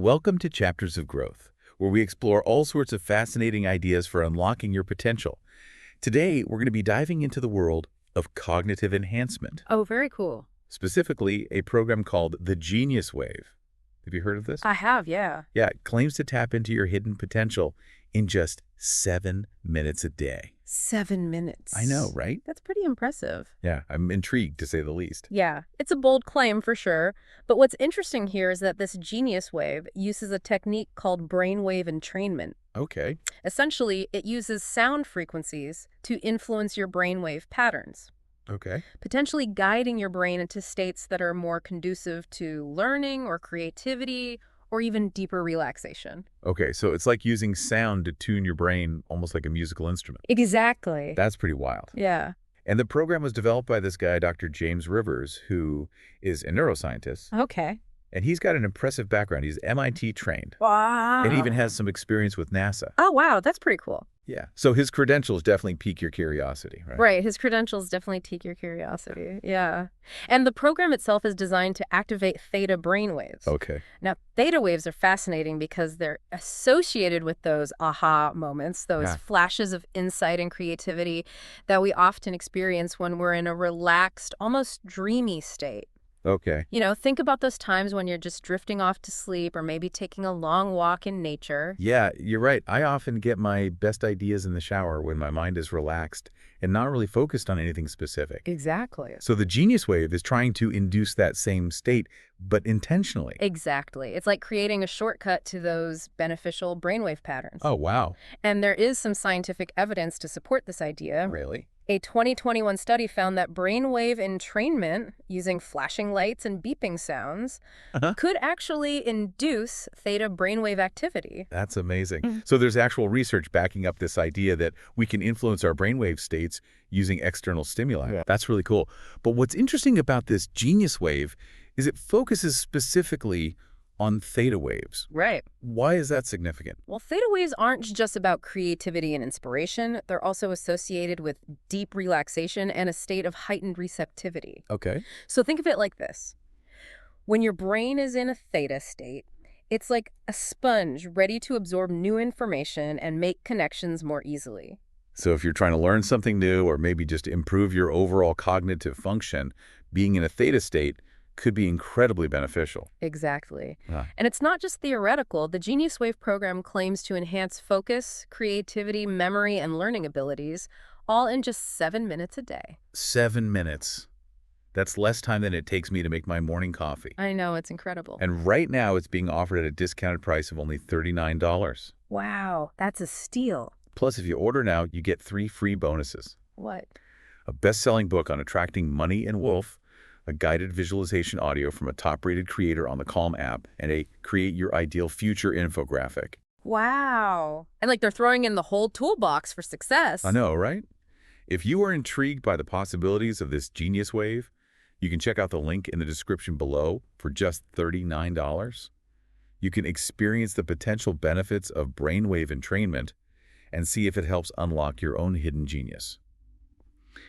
Welcome to Chapters of Growth, where we explore all sorts of fascinating ideas for unlocking your potential. Today, we're going to be diving into the world of cognitive enhancement, Oh, very cool. specifically a program called the Genius Wave. Have you heard of this? I have, yeah. Yeah, it claims to tap into your hidden potential in just 7 minutes a day. 7 minutes. I know, right? That's pretty impressive. Yeah, I'm intrigued to say the least. Yeah, it's a bold claim for sure. But what's interesting here is that this genius wave uses a technique called brainwave entrainment. Okay. Essentially, it uses sound frequencies to influence your brainwave patterns, Okay. potentially guiding your brain into states that are more conducive to learning or creativity or even deeper relaxation. Okay, so it's like using sound to tune your brain almost like a musical instrument. Exactly. That's pretty wild. Yeah. And the program was developed by this guy, Dr. James Rivers, who is a neuroscientist. Okay. And he's got an impressive background. He's MIT trained Wow. and even has some experience with NASA. Oh, wow. That's pretty cool. Yeah. So his credentials definitely pique your curiosity, right? Right. His credentials definitely pique your curiosity. Yeah. And the program itself is designed to activate theta brainwaves. Okay. Now, theta waves are fascinating because they're associated with those aha moments, those Yeah. flashes of insight and creativity that we often experience when we're in a relaxed, almost dreamy state. Okay. You know, think about those times when you're just drifting off to sleep or maybe taking a long walk in nature. Yeah, you're right. I often get my best ideas in the shower when my mind is relaxed and not really focused on anything specific. Exactly. So the Genius Wave is trying to induce that same state, but intentionally. Exactly. It's like creating a shortcut to those beneficial brainwave patterns. Oh, wow. And there is some scientific evidence to support this idea. Really? A 2021 study found that brainwave entrainment using flashing lights and beeping sounds could actually induce theta brainwave activity. That's amazing. So there's actual research backing up this idea that we can influence our brainwave states using external stimuli. Yeah. That's really cool. But what's interesting about this Genius Wave is it focuses specifically on theta waves. Right. Why is that significant? Well, theta waves aren't just about creativity and inspiration. They're also associated with deep relaxation and a state of heightened receptivity. Okay. So think of it like this. When your brain is in a theta state, it's like a sponge ready to absorb new information and make connections more easily. So if you're trying to learn something new or maybe just improve your overall cognitive function, being in a theta state could be incredibly beneficial. Exactly. Ah. And it's not just theoretical. The Genius Wave program claims to enhance focus, creativity, memory, and learning abilities, all in just 7 minutes a day. 7 minutes. That's less time than it takes me to make my morning coffee. I know, it's incredible. And right now, it's being offered at a discounted price of only $39. Wow, that's a steal. Plus, if you order now, you get 3 free bonuses. What? A best-selling book on attracting money and wealth, a guided visualization audio from a top-rated creator on the Calm app, and a Create Your Ideal Future infographic. Wow. And like they're throwing in the whole toolbox for success. I know, right? If you are intrigued by the possibilities of this Genius Wave, you can check out the link in the description below for just $39. You can experience the potential benefits of brainwave entrainment and see if it helps unlock your own hidden genius.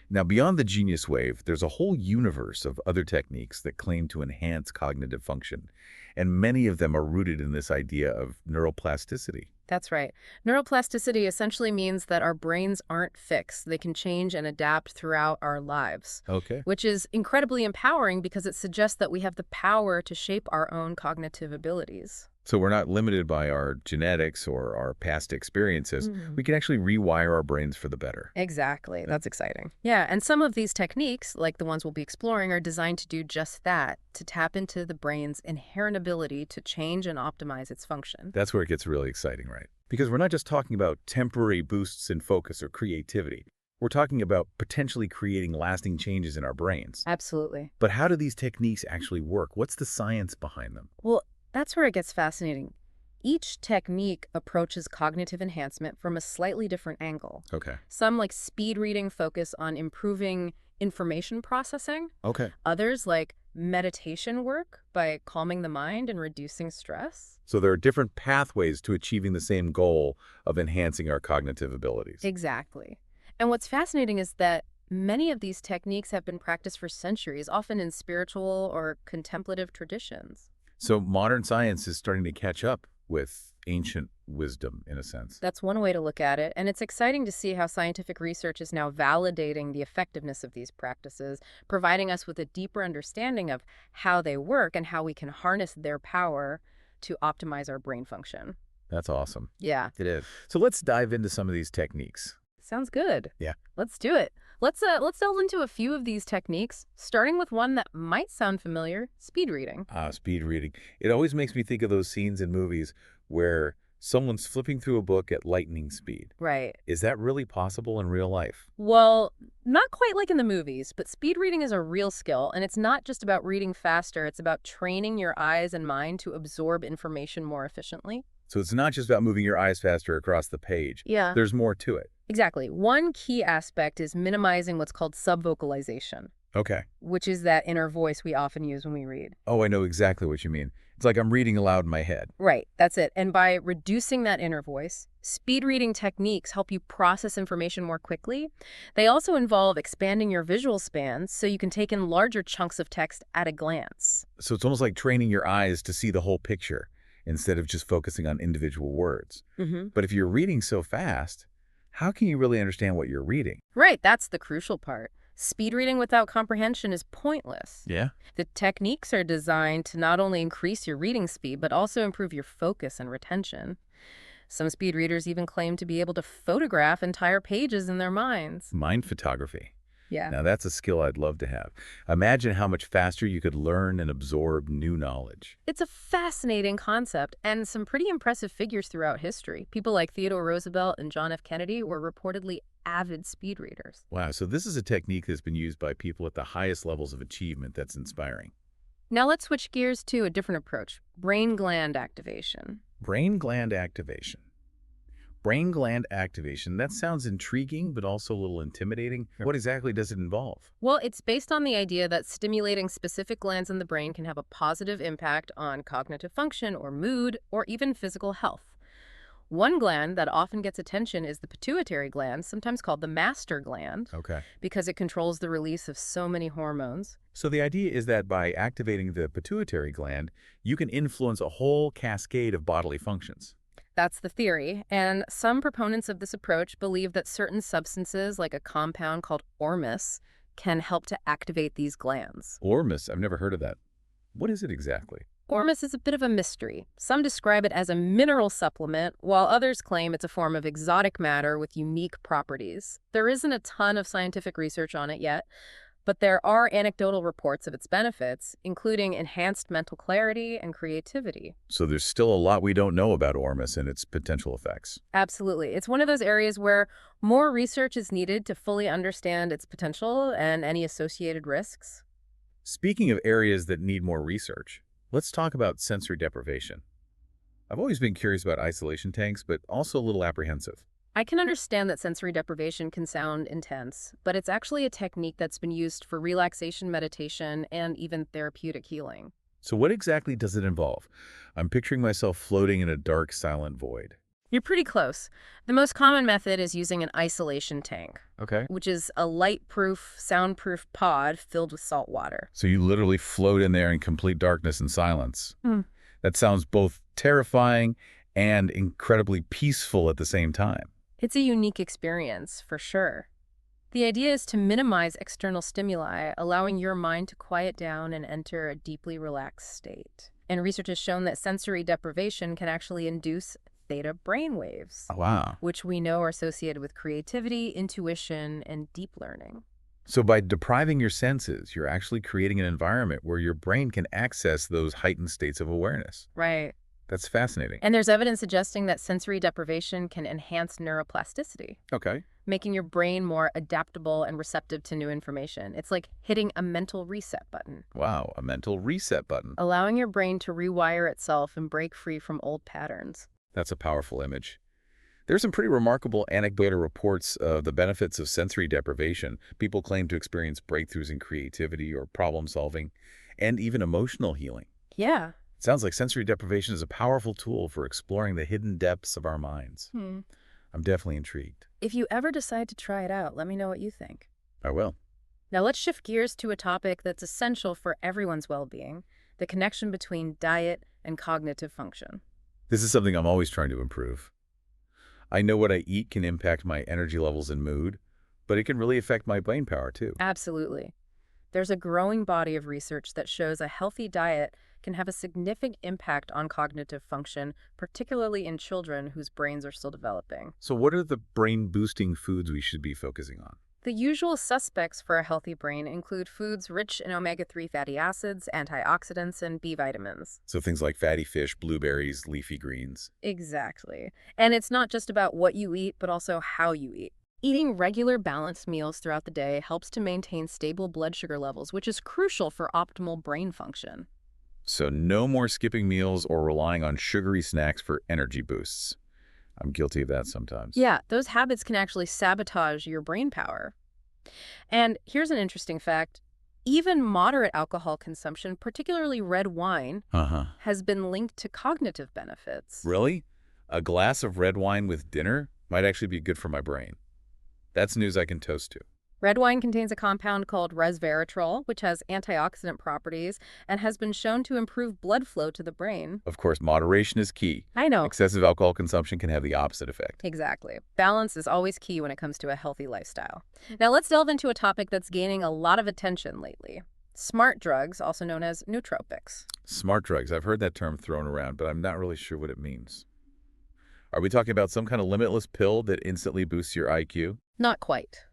Now, beyond the Genius Wave, there's a whole universe of other techniques that claim to enhance cognitive function, and many of them are rooted in this idea of neuroplasticity. That's right. Neuroplasticity essentially means that our brains aren't fixed. They can change and adapt throughout our lives, Okay. which is incredibly empowering because it suggests that we have the power to shape our own cognitive abilities. So we're not limited by our genetics or our past experiences. We can actually rewire our brains for the better. Exactly. That's exciting. Yeah, and some of these techniques, like the ones we'll be exploring, are designed to do just that, to tap into the brain's inherent ability to change and optimize its function. That's where it gets really exciting, right? Because we're not just talking about temporary boosts in focus or creativity. We're talking about potentially creating lasting changes in our brains. Absolutely. But how do these techniques actually work? What's the science behind them? Well, that's where it gets fascinating. Each technique approaches cognitive enhancement from a slightly different angle. Okay. Some, like speed reading, focus on improving information processing. Okay. Others, like meditation, work by calming the mind and reducing stress. So there are different pathways to achieving the same goal of enhancing our cognitive abilities. Exactly. And what's fascinating is that many of these techniques have been practiced for centuries, often in spiritual or contemplative traditions. So modern science is starting to catch up with ancient wisdom, in a sense. That's one way to look at it, and it's exciting to see how scientific research is now validating the effectiveness of these practices, providing us with a deeper understanding of how they work and how we can harness their power to optimize our brain function. That's awesome. Yeah, It is. So let's dive into some of these techniques. sounds good. Yeah. Let's do it. Let's delve into a few of these techniques, starting with one that might sound familiar, speed reading. Speed reading. It always makes me think of those scenes in movies where someone's flipping through a book at lightning speed. Right. Is that really possible in real life? Well, not quite like in the movies, but speed reading is a real skill, and it's not just about reading faster, it's about training your eyes and mind to absorb information more efficiently. So it's not just about moving your eyes faster across the page. Yeah. There's more to it. Exactly. One key aspect is minimizing what's called subvocalization, Okay. which is that inner voice we often use when we read. Oh, I know exactly what you mean. It's like I'm reading aloud in my head. Right, that's it. And by reducing that inner voice, speed reading techniques help you process information more quickly. They also involve expanding your visual spans so you can take in larger chunks of text at a glance. So it's almost like training your eyes to see the whole picture instead of just focusing on individual words. But if you're reading so fast, how can you really understand what you're reading? Right, that's the crucial part. Speed reading without comprehension is pointless. Yeah. The techniques are designed to not only increase your reading speed, but also improve your focus and retention. Some speed readers even claim to be able to photograph entire pages in their minds. Mind photography. Yeah. Now that's a skill I'd love to have. Imagine how much faster you could learn and absorb new knowledge. It's a fascinating concept and some pretty impressive figures throughout history. People like Theodore Roosevelt and John F. Kennedy were reportedly avid speed readers. Wow, so this is a technique that's been used by people at the highest levels of achievement. That's inspiring. Now let's switch gears to a different approach, brain gland activation. Brain gland activation. Brain gland activation, that sounds intriguing, but also a little intimidating. What exactly does it involve? Well, it's based on the idea that stimulating specific glands in the brain can have a positive impact on cognitive function or mood or even physical health. One gland that often gets attention is the pituitary gland, sometimes called the master gland, Okay. because it controls the release of so many hormones. So the idea is that by activating the pituitary gland, you can influence a whole cascade of bodily functions. That's the theory, and some proponents of this approach believe that certain substances, like a compound called ormus, can help to activate these glands. Ormus, I've never heard of that. What is it exactly? Ormus is a bit of a mystery. Some describe it as a mineral supplement, while others claim it's a form of exotic matter with unique properties. There isn't a ton of scientific research on it yet, but there are anecdotal reports of its benefits, including enhanced mental clarity and creativity. So there's still a lot we don't know about Ormus and its potential effects. Absolutely. It's one of those areas where more research is needed to fully understand its potential and any associated risks. Speaking of areas that need more research, let's talk about sensory deprivation. I've always been curious about isolation tanks, but also a little apprehensive. I can understand that sensory deprivation can sound intense, but it's actually a technique that's been used for relaxation meditation and even therapeutic healing. So what exactly does it involve? I'm picturing myself floating in a dark, silent void. You're pretty close. The most common method is using an isolation tank, Okay. which is a light-proof, soundproof pod filled with salt water. So you literally float in there in complete darkness and silence. Hmm. That sounds both terrifying and incredibly peaceful at the same time. It's a unique experience, for sure. The idea is to minimize external stimuli, allowing your mind to quiet down and enter a deeply relaxed state. And research has shown that sensory deprivation can actually induce theta brainwaves, Wow. which we know are associated with creativity, intuition, and deep learning. So by depriving your senses, you're actually creating an environment where your brain can access those heightened states of awareness. Right. That's fascinating. And there's evidence suggesting that sensory deprivation can enhance neuroplasticity, Okay. making your brain more adaptable and receptive to new information. It's like hitting a mental reset button, Wow, a mental reset button. allowing your brain to rewire itself and break free from old patterns. That's a powerful image. There's some pretty remarkable anecdotal reports of the benefits of sensory deprivation. People claim to experience breakthroughs in creativity or problem solving, and even emotional healing. Yeah. It sounds like sensory deprivation is a powerful tool for exploring the hidden depths of our minds. I'm definitely intrigued. If you ever decide to try it out, let me know what you think. I will. Now let's shift gears to a topic that's essential for everyone's well-being, the connection between diet and cognitive function. This is something I'm always trying to improve. I know what I eat can impact my energy levels and mood, but it can really affect my brain power too. Absolutely. There's a growing body of research that shows a healthy diet can have a significant impact on cognitive function, particularly in children whose brains are still developing. So what are the brain-boosting foods we should be focusing on? The usual suspects for a healthy brain include foods rich in omega-3 fatty acids, antioxidants, and B vitamins. So things like fatty fish, blueberries, leafy greens. Exactly. And it's not just about what you eat, but also how you eat. Eating regular balanced meals throughout the day helps to maintain stable blood sugar levels, which is crucial for optimal brain function. So no more skipping meals or relying on sugary snacks for energy boosts. I'm guilty of that sometimes. Yeah, those habits can actually sabotage your brain power. And here's an interesting fact. Even moderate alcohol consumption, particularly red wine, Uh-huh. has been linked to cognitive benefits. Really? A glass of red wine with dinner might actually be good for my brain. That's news I can toast to. Red wine contains a compound called resveratrol, which has antioxidant properties and has been shown to improve blood flow to the brain. Of course, moderation is key. I know. Excessive alcohol consumption can have the opposite effect. Exactly. Balance is always key when it comes to a healthy lifestyle. Now let's delve into a topic that's gaining a lot of attention lately. Smart drugs, also known as nootropics. Smart drugs. I've heard that term thrown around, but I'm not really sure what it means. Are we talking about some kind of limitless pill that instantly boosts your IQ? Not quite.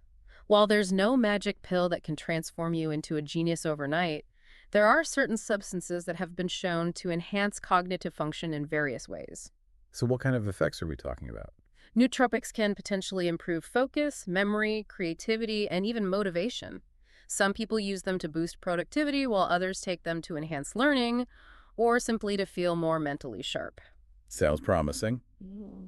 While there's no magic pill that can transform you into a genius overnight, there are certain substances that have been shown to enhance cognitive function in various ways. So what kind of effects are we talking about? Nootropics can potentially improve focus, memory, creativity, and even motivation. Some people use them to boost productivity, while others take them to enhance learning or simply to feel more mentally sharp. Sounds promising.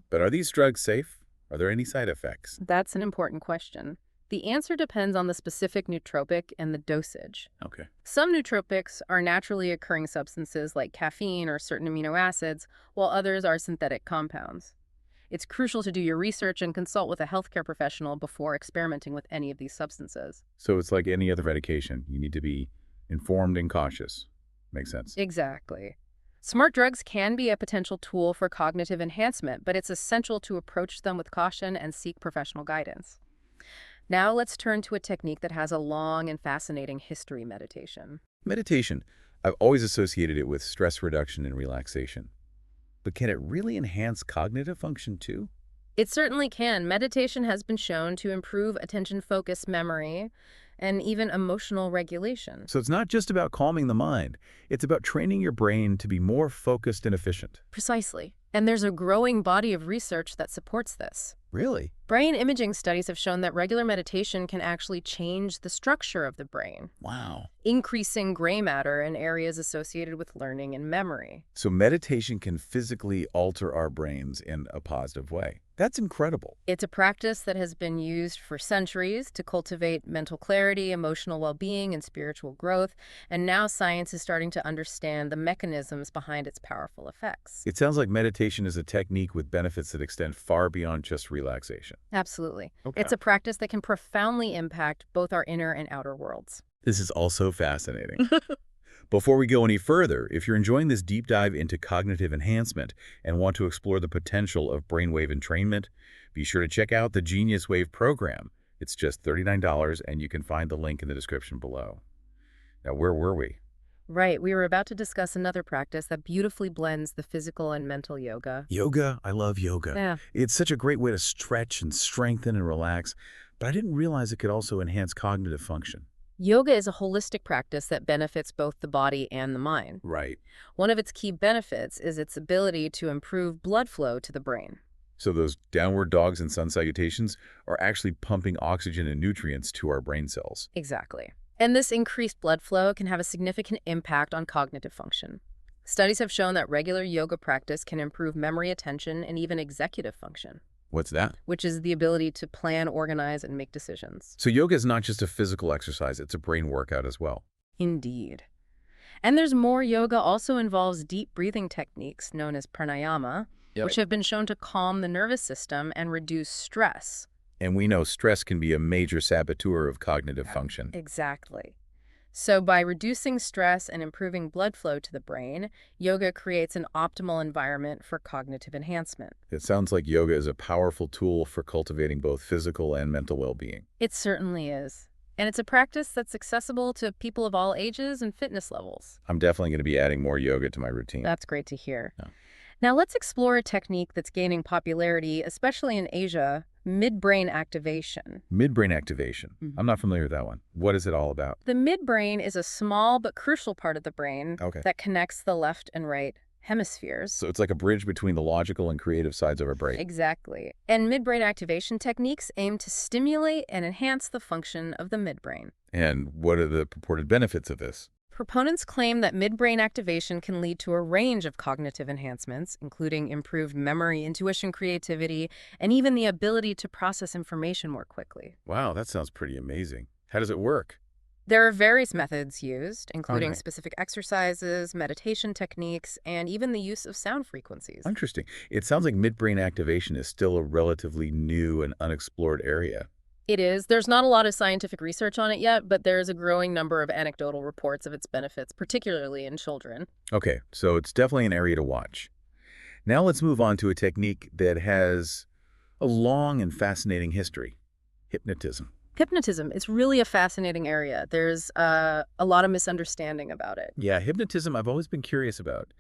But are these drugs safe? Are there any side effects? That's an important question. The answer depends on the specific nootropic and the dosage. Okay. Some nootropics are naturally occurring substances like caffeine or certain amino acids, while others are synthetic compounds. It's crucial to do your research and consult with a healthcare professional before experimenting with any of these substances. So it's like any other medication. You need to be informed and cautious. Makes sense. Exactly. Smart drugs can be a potential tool for cognitive enhancement, but it's essential to approach them with caution and seek professional guidance. Now let's turn to a technique that has a long and fascinating history: meditation. Meditation. I've always associated it with stress reduction and relaxation. But can it really enhance cognitive function too? It certainly can. Meditation has been shown to improve attention, focus, memory, and even emotional regulation. So it's not just about calming the mind. It's about training your brain to be more focused and efficient. Precisely. And there's a growing body of research that supports this. Really? Brain imaging studies have shown that regular meditation can actually change the structure of the brain, Wow. increasing gray matter in areas associated with learning and memory. So meditation can physically alter our brains in a positive way. That's incredible. It's a practice that has been used for centuries to cultivate mental clarity, emotional well-being, and spiritual growth, and now science is starting to understand the mechanisms behind its powerful effects. It sounds like meditation is a technique with benefits that extend far beyond just relaxation. Absolutely. Okay. It's a practice that can profoundly impact both our inner and outer worlds. This is also fascinating. Before we go any further, if you're enjoying this deep dive into cognitive enhancement and want to explore the potential of brainwave entrainment, be sure to check out the Genius Wave program. It's just $39, and you can find the link in the description below. Now, where were we? Right, we were about to discuss another practice that beautifully blends the physical and mental yoga. Yoga. I love yoga. Yeah. It's such a great way to stretch and strengthen and relax, but I didn't realize it could also enhance cognitive function. Yoga is a holistic practice that benefits both the body and the mind. Right. One of its key benefits is its ability to improve blood flow to the brain. So those downward dogs and sun salutations are actually pumping oxygen and nutrients to our brain cells. Exactly. And this increased blood flow can have a significant impact on cognitive function. Studies have shown that regular yoga practice can improve memory, attention, and even executive function, What's that? which is the ability to plan, organize, and make decisions. So yoga is not just a physical exercise, it's a brain workout as well. Indeed. And there's more. Yoga also involves deep breathing techniques known as pranayama, which have been shown to calm the nervous system and reduce stress. And we know stress can be a major saboteur of cognitive function. Exactly. So by reducing stress and improving blood flow to the brain, yoga creates an optimal environment for cognitive enhancement. It sounds like yoga is a powerful tool for cultivating both physical and mental well-being. It certainly is. And it's a practice that's accessible to people of all ages and fitness levels. I'm definitely going to be adding more yoga to my routine. That's great to hear. Yeah. Now let's explore a technique that's gaining popularity, especially in Asia, midbrain activation. Midbrain activation. Mhm. I'm not familiar with that one. What is it all about? The midbrain is a small but crucial part of the brain Okay. that connects the left and right hemispheres. So it's like a bridge between the logical and creative sides of our brain. Exactly. And midbrain activation techniques aim to stimulate and enhance the function of the midbrain. And what are the purported benefits of this? Proponents claim that midbrain activation can lead to a range of cognitive enhancements, including improved memory, intuition, creativity, and even the ability to process information more quickly. Wow, that sounds pretty amazing. How does it work? There are various methods used, including Okay. specific exercises, meditation techniques, and even the use of sound frequencies. Interesting. It sounds like midbrain activation is still a relatively new and unexplored area. It is. There's not a lot of scientific research on it yet, but there's a growing number of anecdotal reports of its benefits, particularly in children. Okay, so it's definitely an area to watch. Now let's move on to a technique that has a long and fascinating history: hypnotism. Hypnotism is really a fascinating area. There's a lot of misunderstanding about it. Yeah, hypnotism I've always been curious about.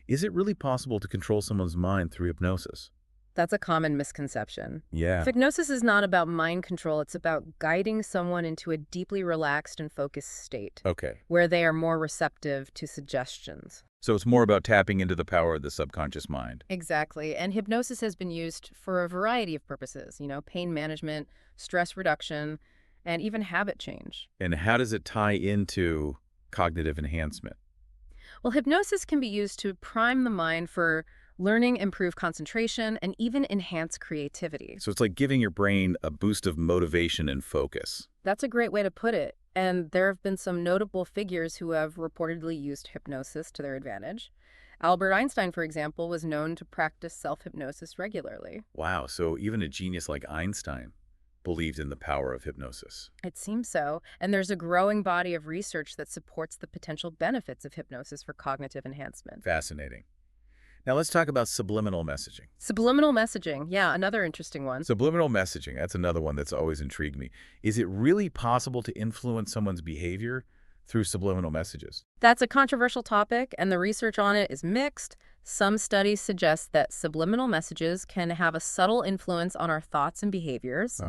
Is it really possible to control someone's mind through hypnosis? That's a common misconception. Yeah. Hypnosis is not about mind control. It's about guiding someone into a deeply relaxed and focused state Okay. where they are more receptive to suggestions. So it's more about tapping into the power of the subconscious mind. Exactly. And hypnosis has been used for a variety of purposes, pain management, stress reduction, and even habit change. And how does it tie into cognitive enhancement? Well, hypnosis can be used to prime the mind for learning, improve concentration, and even enhance creativity. So it's like giving your brain a boost of motivation and focus. That's a great way to put it. And there have been some notable figures who have reportedly used hypnosis to their advantage. Albert Einstein, for example, was known to practice self-hypnosis regularly. Wow, so even a genius like Einstein believed in the power of hypnosis. It seems so. And there's a growing body of research that supports the potential benefits of hypnosis for cognitive enhancement. Fascinating. Now let's talk about subliminal messaging. Subliminal messaging, yeah, another interesting one. Subliminal messaging, that's another one that's always intrigued me. Is it really possible to influence someone's behavior through subliminal messages? That's a controversial topic, and the research on it is mixed. Some studies suggest that subliminal messages can have a subtle influence on our thoughts and behaviors,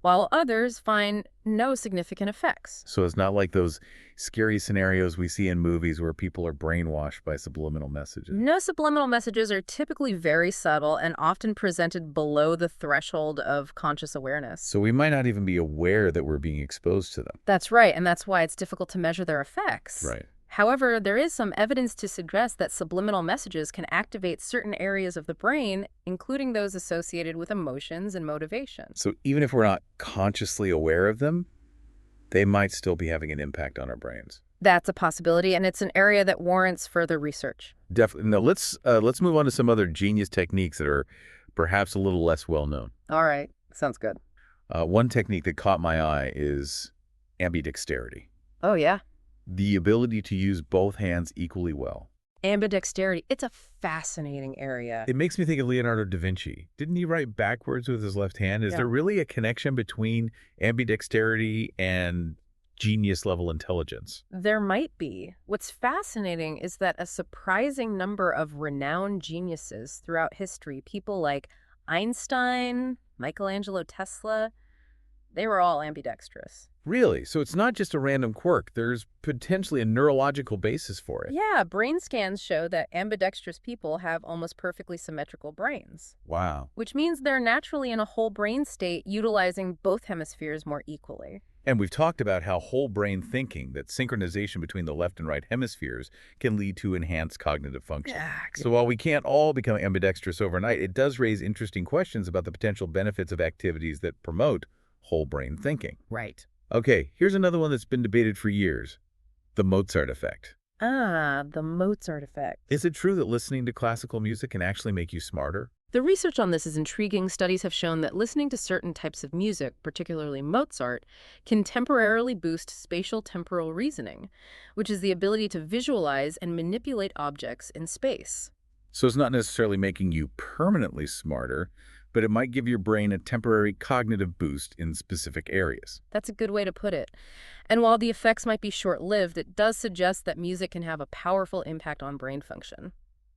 while others find no significant effects. So it's not like those scary scenarios we see in movies where people are brainwashed by subliminal messages. No, subliminal messages are typically very subtle and often presented below the threshold of conscious awareness. So we might not even be aware that we're being exposed to them. That's right, and that's why it's difficult to measure their effects. Right. However, there is some evidence to suggest that subliminal messages can activate certain areas of the brain, including those associated with emotions and motivation. So even if we're not consciously aware of them, they might still be having an impact on our brains. That's a possibility, and it's an area that warrants further research. Definitely. Now let's move on to some other genius techniques that are perhaps a little less well known. All right, sounds good. One technique that caught my eye is ambidexterity. Oh, yeah. The ability to use both hands equally well. Ambidexterity, it's a fascinating area. It makes me think of Leonardo da Vinci. Didn't he write backwards with his left hand? Is Yeah. there really a connection between ambidexterity and genius-level intelligence? There might be. What's fascinating is that a surprising number of renowned geniuses throughout history, people like Einstein, Michelangelo, Tesla, they were all ambidextrous. Really? So it's not just a random quirk. There's potentially a neurological basis for it. Yeah, brain scans show that ambidextrous people have almost perfectly symmetrical brains, Wow. which means they're naturally in a whole brain state utilizing both hemispheres more equally. And we've talked about how whole brain thinking, that synchronization between the left and right hemispheres, can lead to enhanced cognitive function. So while we can't all become ambidextrous overnight, it does raise interesting questions about the potential benefits of activities that promote whole brain thinking. Right. Okay, here's another one that's been debated for years: the Mozart effect. Ah, the Mozart effect. Is it true that listening to classical music can actually make you smarter? The research on this is intriguing. Studies have shown that listening to certain types of music, particularly Mozart, can temporarily boost spatial temporal reasoning, which is the ability to visualize and manipulate objects in space. So it's not necessarily making you permanently smarter, but it might give your brain a temporary cognitive boost in specific areas. That's a good way to put it. And while the effects might be short-lived, it does suggest that music can have a powerful impact on brain function.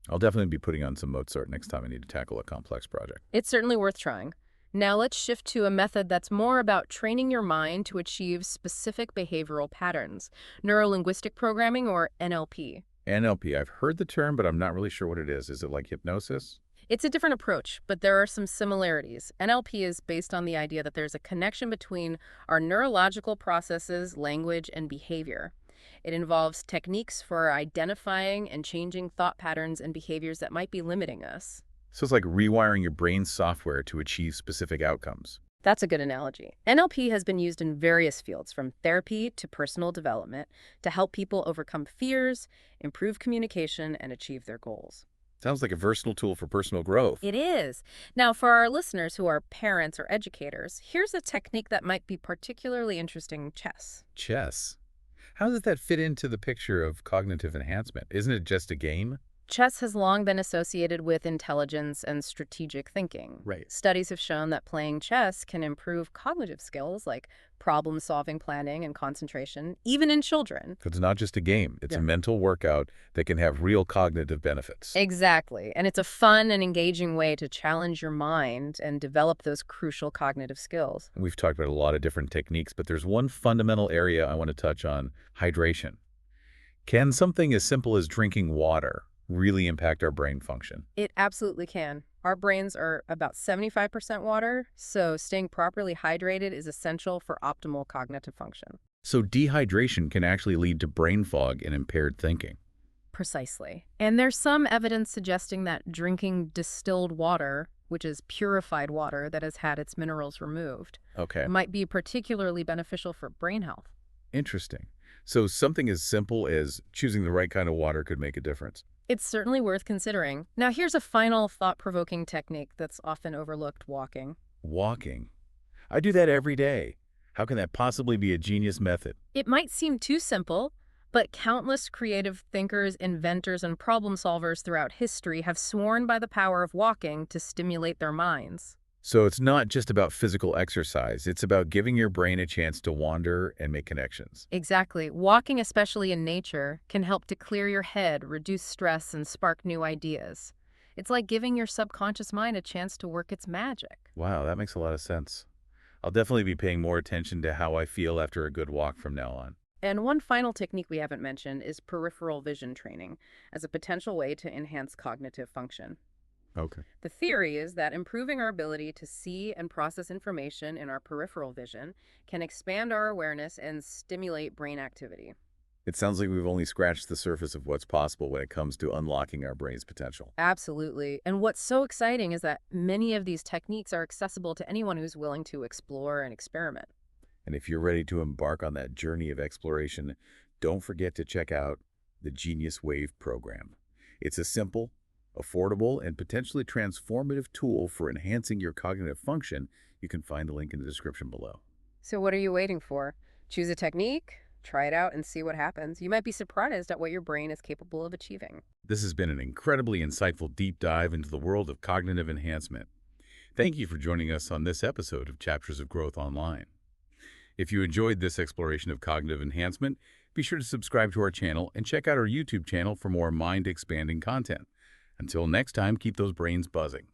I'll definitely be putting on some Mozart next time I need to tackle a complex project. It's certainly worth trying. Now let's shift to a method that's more about training your mind to achieve specific behavioral patterns, neuro-linguistic programming, or NLP. NLP, I've heard the term, but I'm not really sure what it is. Is it like hypnosis? It's a different approach, but there are some similarities. NLP is based on the idea that there's a connection between our neurological processes, language, and behavior. It involves techniques for identifying and changing thought patterns and behaviors that might be limiting us. So it's like rewiring your brain's software to achieve specific outcomes. That's a good analogy. NLP has been used in various fields, from therapy to personal development, to help people overcome fears, improve communication, and achieve their goals. Sounds like a versatile tool for personal growth. It is. Now, for our listeners who are parents or educators, here's a technique that might be particularly interesting: chess. Chess. How does that fit into the picture of cognitive enhancement? Isn't it just a game? Chess has long been associated with intelligence and strategic thinking. Right. Studies have shown that playing chess can improve cognitive skills like problem-solving, planning, and concentration, even in children. So it's not just a game. It's Yeah. a mental workout that can have real cognitive benefits. Exactly. And it's a fun and engaging way to challenge your mind and develop those crucial cognitive skills. We've talked about a lot of different techniques, but there's one fundamental area I want to touch on: hydration. Can something as simple as drinking water really impact our brain function? It absolutely can. Our brains are about 75% water, so staying properly hydrated is essential for optimal cognitive function. So dehydration can actually lead to brain fog and impaired thinking. Precisely. And there's some evidence suggesting that drinking distilled water, which is purified water that has had its minerals removed, Okay, might be particularly beneficial for brain health. interesting. So something as simple as choosing the right kind of water could make a difference. It's certainly worth considering. Now, here's a final thought-provoking technique that's often overlooked: walking. Walking. I do that every day. How can that possibly be a genius method? It might seem too simple, but countless creative thinkers, inventors, and problem solvers throughout history have sworn by the power of walking to stimulate their minds. So it's not just about physical exercise. It's about giving your brain a chance to wander and make connections. Exactly. Walking, especially in nature, can help to clear your head, reduce stress, and spark new ideas. It's like giving your subconscious mind a chance to work its magic. Wow, that makes a lot of sense. I'll definitely be paying more attention to how I feel after a good walk from now on. And one final technique we haven't mentioned is peripheral vision training as a potential way to enhance cognitive function. Okay. The theory is that improving our ability to see and process information in our peripheral vision can expand our awareness and stimulate brain activity. It sounds like we've only scratched the surface of what's possible when it comes to unlocking our brain's potential. Absolutely. And what's so exciting is that many of these techniques are accessible to anyone who's willing to explore and experiment. And if you're ready to embark on that journey of exploration, don't forget to check out the Genius Wave program. It's a simple, affordable, and potentially transformative tool for enhancing your cognitive function. You can find the link in the description below. So what are you waiting for? Choose a technique, try it out, and see what happens. You might be surprised at what your brain is capable of achieving. This has been an incredibly insightful deep dive into the world of cognitive enhancement. Thank you for joining us on this episode of Chapters of Growth Online. If you enjoyed this exploration of cognitive enhancement, be sure to subscribe to our channel and check out our YouTube channel for more mind-expanding content. Until next time, keep those brains buzzing.